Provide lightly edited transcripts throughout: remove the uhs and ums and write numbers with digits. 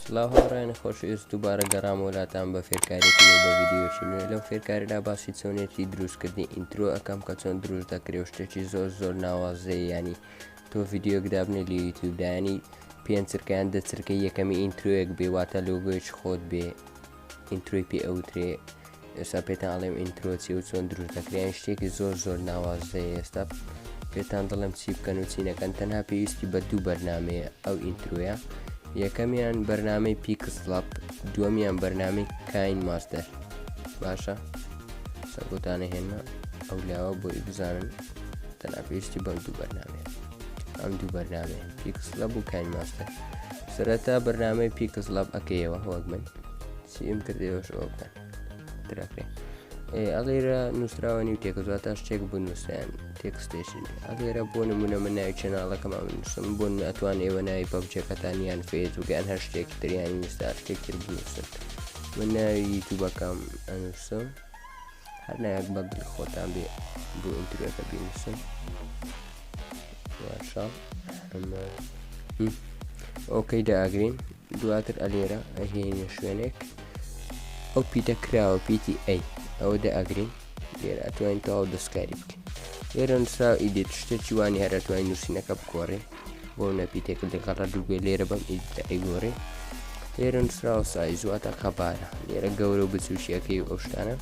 سڵاو هاوڕێیان خۆشەویست دووبارە گەڕامەوەلاتان بە فێرکاریەکی نوێ بە ڤیدیۆیەکی نوێ. لەم فێرکاریدا باسی چۆنیەتی دروستکردنی ئینترۆ ئەەکەم کە چۆن دروست دەکرێت و شتێکی زۆر ناوازەیە. ینی تۆ ڤیدیۆکدا بنێ لە یوتیوبدا ینی پێنج چرکیان دە چرکەی یەکەمی ئینترۆیەک بێ واتە لۆگۆیەکی خۆت بێ ئینترۆی پێ ئەوترێ. ئێستا پێتان ئەڵێم ئینترۆ چی و چۆن دروست دەکرێن شتێکی زۆر ناوازەیە. ئێستا پێتان دەڵێم چی بکەن و چی نەکەن. تەنها پێویستی بە دوو بەرنامەیە ئەو ئینترۆیە. یەکەمیان بەرنامەی Pixllab، دووەمیان بەرنامەی KineMaster. باشە سەگۆتانە هێنمە ئەو لاوە بۆی بزانن تەنها پێویستی بەم دوو بەرنامەیە. ئەم دوو بەرنامەیە Pixllab و KineMaster. سەرەتا بەرنامەی Pixllab ئەکەیەوە وەک من چیم کردەوەش ئەوە بکەن دراکرێ. ئەڵێرە نووسراوە نیو تێکە زواتە شتێک بنووسیان تێکستێشن. ئەلێرە بۆ نمونە من ناوی چەناڵەکەم ئەنووسم بۆ ئەتوان ئێوە ناوی پەبجەکەتانیان فێسبووکیان هەر شتێکی تریانی نووستا شتێکتر بنووسن. من ناوی یوتیوبەکەم ئەنووسم هەر نایەک بەدڵی خۆتان بێ بۆ ئینترۆەکە بینووسن. باشە ئۆکەی داگرین. دواتر ئەلێرە ئەهێنە شوێنێک ئەو پیتە کراوە پیتی ئەی ئەوە دەئەگرین. لێرە ئەتوانین تەواو دەستکاری بکەین. لێرە نووسراوە ئیدیت شتێکی وانی هەر ئەتوانین نووسینەکە بگۆڕێ بۆ نەپیتێکە لەگەڕە دووگوێ لێرە بەم ئیدیتە ئەیگۆڕێ. لێرە نووسراوە سایز واتە خەبارە. لێرە گەورە و بچوشیەکەی و ئەو شتانە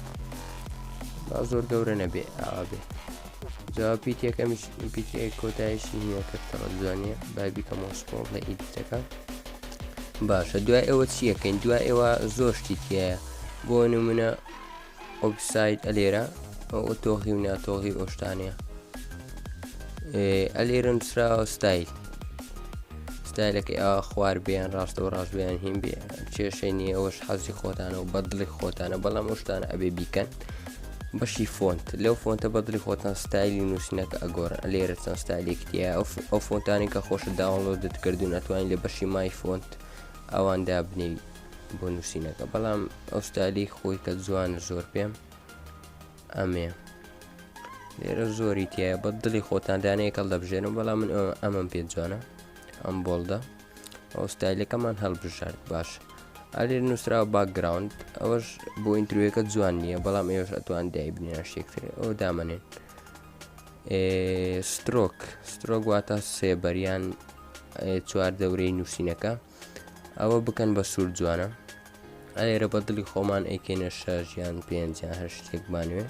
با زۆر گەورە نەبێ ئاوا بێ. جاوا پیتەکەمیش پیتی کۆتایشی نییە کە تەڵەزانیە بای بیکەمەوە سپۆڵ لە ئیدیتەکە. باشە دوای ئەوە چیەکەین؟ دوای ئێوە زۆر شتی تایە بۆ نمونە ئۆبسایت ئەلێرە ئەو تۆغی و ناتۆغی ئەو شتانەیە. ئەلێرە نووسراوە ستایلەکەی ئاوا خوار بیان ڕاستەوە ڕاست بیان هین بێ کێشەی نییە ئەوەش حەزی خۆتانە و بەدڵی خۆتانە. بەڵام ئەو شتانە ئەبێ بیکەن. بەشی فۆنت لەو فۆنتە بەدڵی خۆتان ستایلی نووسینەکە ئەگۆڕن. ئەلێرە چەند ستایلێکی تایە ئەو فۆنتانی کە خۆشە داوەڵۆدت کردوون ئەتوانین لە بەشی مای فۆنت ئەوان دابنێوی بۆ نووسینەکە. بەڵام ئەو ستایلی خۆی کە جوانە زۆر پێم ئەمێ. لێرە زۆری تایە بەدڵی خۆتان دانەیەکە دەبژێنم. بەڵام من ئەمەم پێ جوانە ئەم بۆڵدە ئەو ستایلەکەمان هەڵبژارد. باش ئەلێرە نووسراوە باکگراوند ئەوەش بۆ ئینترۆیەکە جوان نییە بەڵام ئێوەش ئەتوان دای بنێنە شتێکتر ئەو دامەنێن. سترۆک واتە سێبەریان چوار دەورەی نووسینەکە ئەوە بکەن بە سوور جوانە. ئەلێرە بەدڵی خۆمان ئەیکەینە 6 یان 5 یان هەر شتێک بانوێ.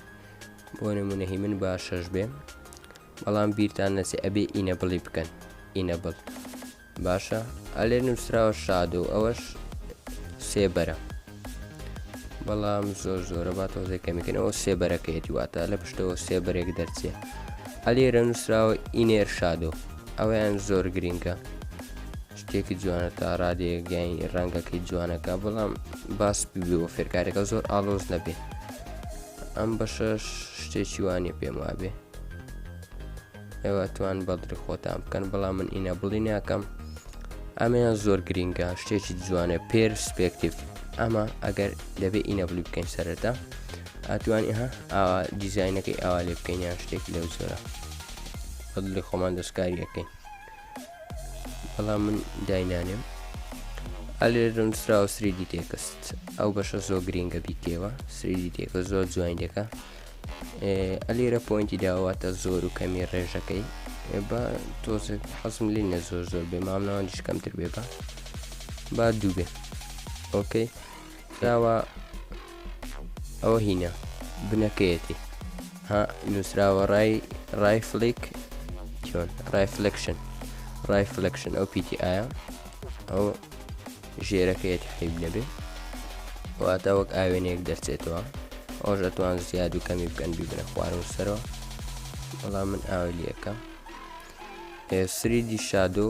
بۆ نمونەهی من با 6 بێم بەڵام بیرتان نەچێ ئەبێ ئینەبڵی بکەن ئینەبڵ. باشە ئەلێرە نووسراوە شادۆ ئەوەش سێبەرە بەڵام زۆرە با تۆزێک کەمیکەن ئەوە سێبەرەکەیەتی واتە لە پشتەوە سێبەرێک دەرچێ. ئەلێرە نووسراوە ئینێر شادۆ ئەویان زۆر گرینگە شتێکی جوانە تا ڕادێگەین ڕەنگەکەی جوانەکە بەڵام باس ببێەوە فێرکارێکە زۆر ئالۆز نەبێ. ئەم بەشە شتێکی وانە پێم وابێ ئێوە توان بەدڵی خۆتان بکەن بەڵام من ئینە بڵی ناکەم. ئەمەیان زۆر گرینگە شتێکی جوانە پێرسپێکتیڤ. ئەمە ئەگەر دەبێت ئینە بڵی بکەین سەرەتا ئەتوانی ئاوا دیزاینەکەی ئاوا لێ بکەین یان شتێکی لەو زۆرە بەدڵی خۆمان دەستکاریەکەین بەڵام من داینانێم. ئەلێرە نووسراوە 3D تێکست ئەو بەشە زۆر گرینگە بیکەوە 3D تێکە زۆر جوانیەکە. ئەلێرە پۆینتی داواتە زۆر و کەمی ڕێژەکەی بە تۆزێک حەزم لێنە زۆر بێ مامناوانیش کەمتر بێ با دوو بێ. ئۆکەی داوە ئەوە هینە بنەکەیەتی نووسراوە ڕایفلیک چۆن ڕایفلەکشن ئەو پیتی ئایا ئەو ژێرەکەیەتی حیب نەبێ واتە وەک ئاوێنەیەک دەرچێتەوە. ئەوش ئەتوان زیاد و کەمی بکەن بیبنە خوارەوە سەرەوە بەڵام من ئاولیەکەم. 3D شادۆ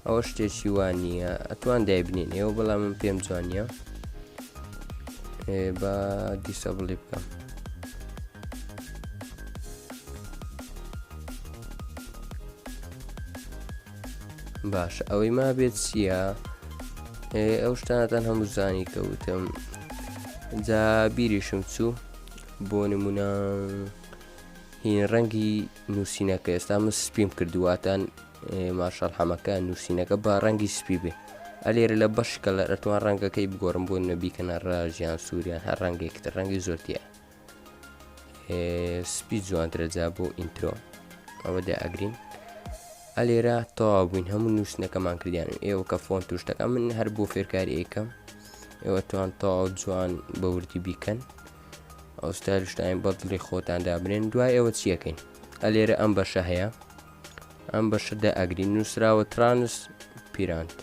ئەوە شتێکی وان نییە ئەتوان دایبنین ئێوە بەڵام من پێم جوان نییە بە دیسەبڵی بکەم. باش ئەوەی ما بێت چییە؟ ئەو شتانەتان هەموو زانی کەوتم جا بیریشم چوو بۆ نمونە هین ڕەنگی نووسینەکە ئێستا من سپیم کردوواتان ماشەڵ حەمەکە نووسینەکە بە ڕەنگی سپی بێ ئەلێرە لە بەشکە لە ئەتوان ڕەنگەکەی بگۆڕم بۆ نەبیکەنە ڕاژیان سووریان هەر ڕەنگێکتر ڕەنگی زۆرتیە سپی جوانترە جا بۆ ئینترۆ ئەوە داگرین ئەلێرە تەواو بووین هەموو نووسنەکەمان کردیان ئێوە کە فۆن توشتەکە من هەر بۆ فێرکاری ئەیکەم ئێوە توان تەواو جوان بە وردی بیکەن ئەو ستایلشتاین بەدڵی خۆتان دابنێن دوای ئێوە چیەکەین ئەلێرە ئەم بەشە هەیە ئەم بەشە داگرین نووسراوە ترانس پیرانت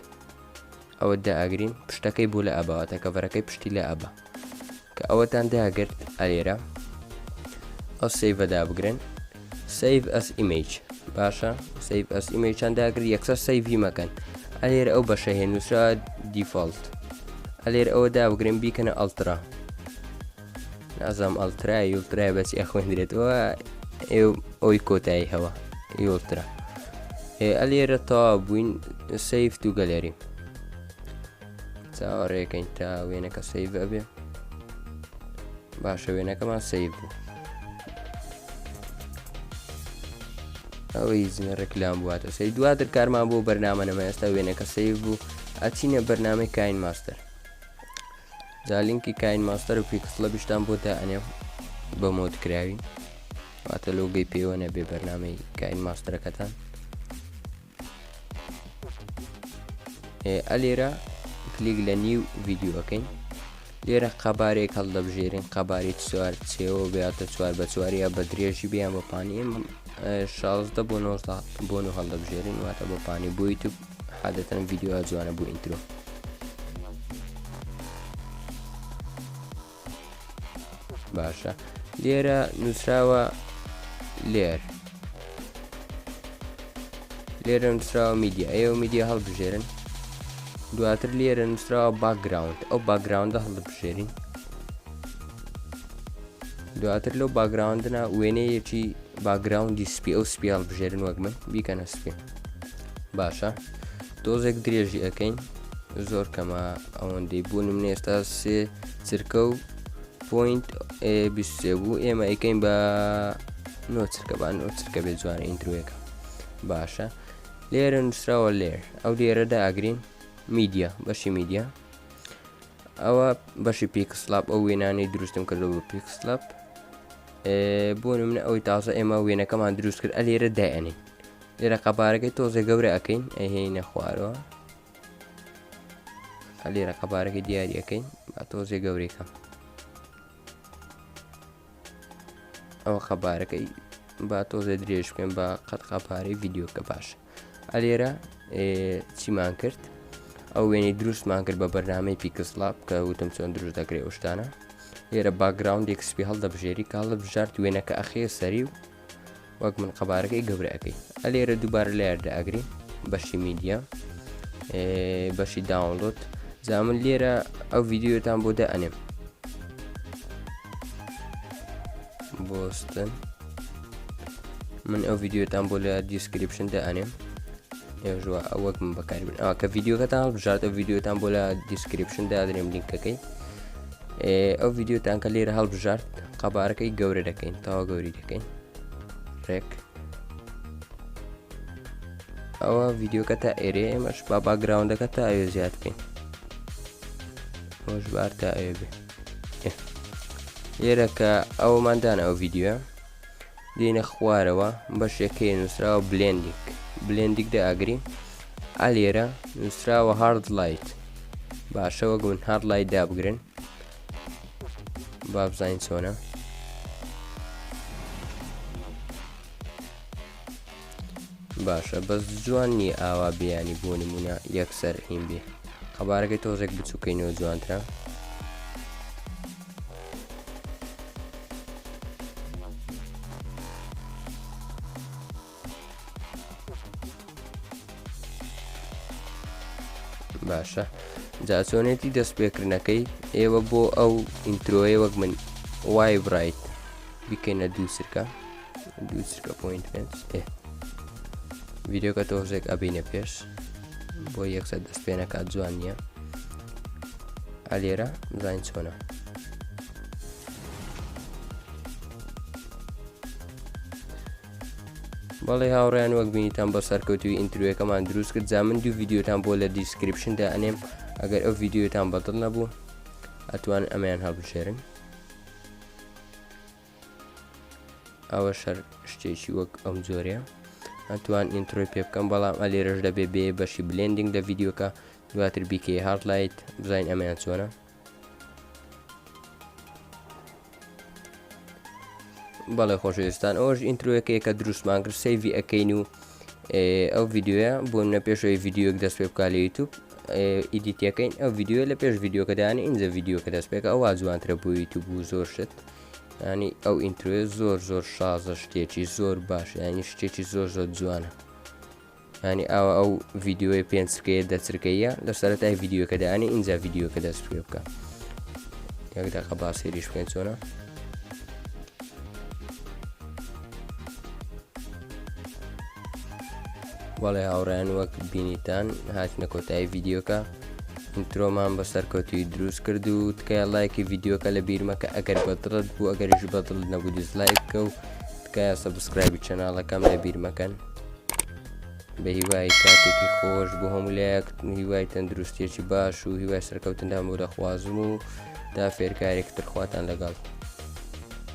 ئەوە داگرین پشتەکەی بۆ لە ئەباواتە کەڤەرەکەی پشتی لە ئەبا کە ئەوەتان داگرت ئەلێرە ئەو سەیڤەدا بگرن سەیڤ ئەس ئیمەیج باشە سەیڤ ئەس ئیمەیجان داگرت یەکسەر سەیڤی مەکەن ئەلێرە ئەو بەشە هەیە نووسراوە دیفۆڵت ئەلێرە ئەوە دابگرن بیکەنە ئەڵترا نازام ئەڵترای یولترای بەچی ئەخوێندرێتەوە ئەوی کۆتایی هەوە یولترا ئەلێرە تەواو بووین سەیڤ تو گەلێری چاوەڕێکەین تا وێنەکە سەیڤ ئەبێ باشە وێنەکەمان سەیڤ بوو ئەوەی زنە ڕێکلام بواتە سەی دواتر کارمان بۆ بەرنامە نەما ئێستا وێنەکە سەیڤ بوو ئەچینە بەرنامەی KineMaster جا لینکی KineMaster و پیکسلەبیشتان بۆ دائەنێ بە مۆدکراوی واتە لۆگەی پێوە نەبێ بەرنامەی KineMasterەکەتان ئەلێرە کلیک لە نیو ڤیدیۆەکەین لێرە قەبارێک هەڵدەبژێرین قەباری چوار چێوە بێتە 4 بە 4 یا بە درێژی بیان بە پانی 16 بۆ 19 بۆ هەڵدەبژێرین واتە بە پانی بۆ یوتیوب عادەتەن ڤیدیۆ جوانە بۆ ئینترۆ باشە لێرە نووسراوە لێرە نووسراوە میدیا ئێوە میدیا هەڵبژێرن دواتر لێرە نووسراوە باکگراوند ئەو باکگراوندە هەڵبژێرین دواتر لەو باکگراوندنا وێنەیەکی باکگراوندی سپی ئەو سپی هەڵبژێرن وەک من بیکەنە سپی باشە دۆزێک درێژی ئەەکەین زۆر کەمە ئەوەندەی بوو نمونە ئێستا 3 چرکە و پوینت 23 بوو ئێمە ئەیکەین بە 9 چرکە بە 9 چرکە بێ جوانە ئینترۆیەکە باشە لێرە نووسراوە لێر ئەو لێرەدا ئاگرین میدیا بەشی میدیا ئەوە بەشی پیکسلاب ئەو وێنانەی دروستم کردو بە پیکسلاب بۆ نمونە ئەوی تازە ئێمە وێنەکەمان دروست کرد ئەلێرە دایەنین لێرە قەبارەکەی تۆزێ گەورە ئەەکەین ئەهێنە خوارەوە لێرە قەبارەکەی دیاری ئەەکەین با تۆزێ گەورەیکەم ئەوە خەبارەکەی با تۆزێ درێژ بکەین بە قەت قەپارەی ڤیدیۆکە باش ئەلێرە چیمان کرد ئەو وێنەی دروستمان کرد بە بەرنامەی پیکسلاب کە وتم چۆن دروست دەکرێت ئەو شتانە لێرە باکگراوندێک سپی هەڵدەبژێری کە هەڵدەبژارت وێنەکە ئەخێ سەری و وەک من قەبارەکەی گەورە ئەەکەی ئەلێرە دووبارە لێردا ئەگرین بەشی میدیا بەشی داونلۆد زامن لێرە ئەو ڤیدیۆتان بۆ دائەنێم بۆستن من ئەو ڤیدیۆتان بۆ لە دیسکریپشن دائەنێم ێژوە ئەوەک من بەکاربن ئەوە کە ڤیدیۆکەتان هەڵبژارت ئەو ڤیدیۆتان بۆ لە دیسکریپشن دادرێم لینکەکەی ئەو ڤیدیۆتان کە لێرە هەڵبژارت قەبارەکەی گەورە دەکەین تاوا گەوری دەکەین ڕێک ئەوە ڤیدیۆکە تا ئێرێ ئێمەش با باکگراوندەکە تا ئەوێ زیاد بکەین خۆشبار تا ئەوێ بێ لێرە کە ئەوماندان ئەو ڤیدیۆە دێنە خوارەوە بەشێکەیە نووسراوە بلێندیک داگرین ئەلێرە نووسراوە هارد لایت باشە وەک من هارد لایت دابگرن با بزانین چۆنە باشە بەس جوان نییە ئاوا بیانی بۆ نمونە یەکسەر هین بێ خەبارەکەی تۆزێک بچووکەینەوە جوانترە باشە جا چۆنێتی دەستپێکردنەکەی ئێوە بۆ ئەو ئینترۆیە وەک من وای برایت بکەینە دوو چرکە پوینت ڤیدیۆکە تۆزێک ئەبینە پێش بۆ یەکسەر دەست پێ نەکات جوان نییە ئەلێرە بزانین چۆنە بەڵێ هاوڕێیان وەک بینیتان بە سەرکەوتوی ئینترۆیەکەمان دروست کرد. جا من 2 ڤیدیۆتان بۆ لە دیسکریپشندا ئەنێم ئەگەر ئەو ڤیدیۆتان بەدڵ نەبوو ئەتوان ئەمەیان هەڵبژێرن. ئەوە شەر شتێکی وەک ئەم جۆرەیە ئەتوان ئینترۆی پێ بکەم، بەڵام ئەلێرەش دەبێ بێ بەشی بلێندینگ لە ڤیدیۆکە دواتر بیکەی هاردلایت بزانین ئەمەیان چۆنە. بەڵێ خۆشەویستان ئەوەش ئینترۆیەکەیە کە دروستمان کرد سەیڤی ئەەکەین و ئەو ڤیدیۆیە بۆ منە پێشەوەی ڤیدیۆک دەست پێ بکات لە یوتیوب ئیدیتیەکەین ئەو ڤیدیۆ لە پێش ڤیدیۆکەدانی ئینجا ڤیدیۆکە دەست پێکە ئەووا جوانترە بۆ یوتیوب و زۆر شت. ینی ئەو ئینترۆیە زۆر شازە شتێکی زۆر باش، ینی شتێکی زۆر جوانە. ینی ئەوە ئەو ڤیدیۆی 5 سکەیە 10 سکەیە لە سەرەتای ڤیدیۆکەدانی ئینجا ڤیدیۆکە دەست پێ بکە. یەک دەقە با سێریش بکەین چۆنە. بەڵێ هاوڕێیان وەک بینیتان هاتنە کۆتایی ڤیدیۆکە ئینترۆمان بە سەرکەوتوی دروست کرد و تکایە لایکی ڤیدیۆکە لە بیرمەکە ئەگەر بەدڵت بوو، ئەگەریش بەدڵ نەبوو دیزلایککە و تکایە سەبسکرایبی چەناڵەکەم لە بیرمەکەن. بە هیوای کاتێکی خۆش بۆ هەمولایەک، هیوای تەندروستیەکی باش و هیوای سەرکەوتنتان بۆ دەخوازم و تا فێرکارێکتر خواتان لەگەڵ.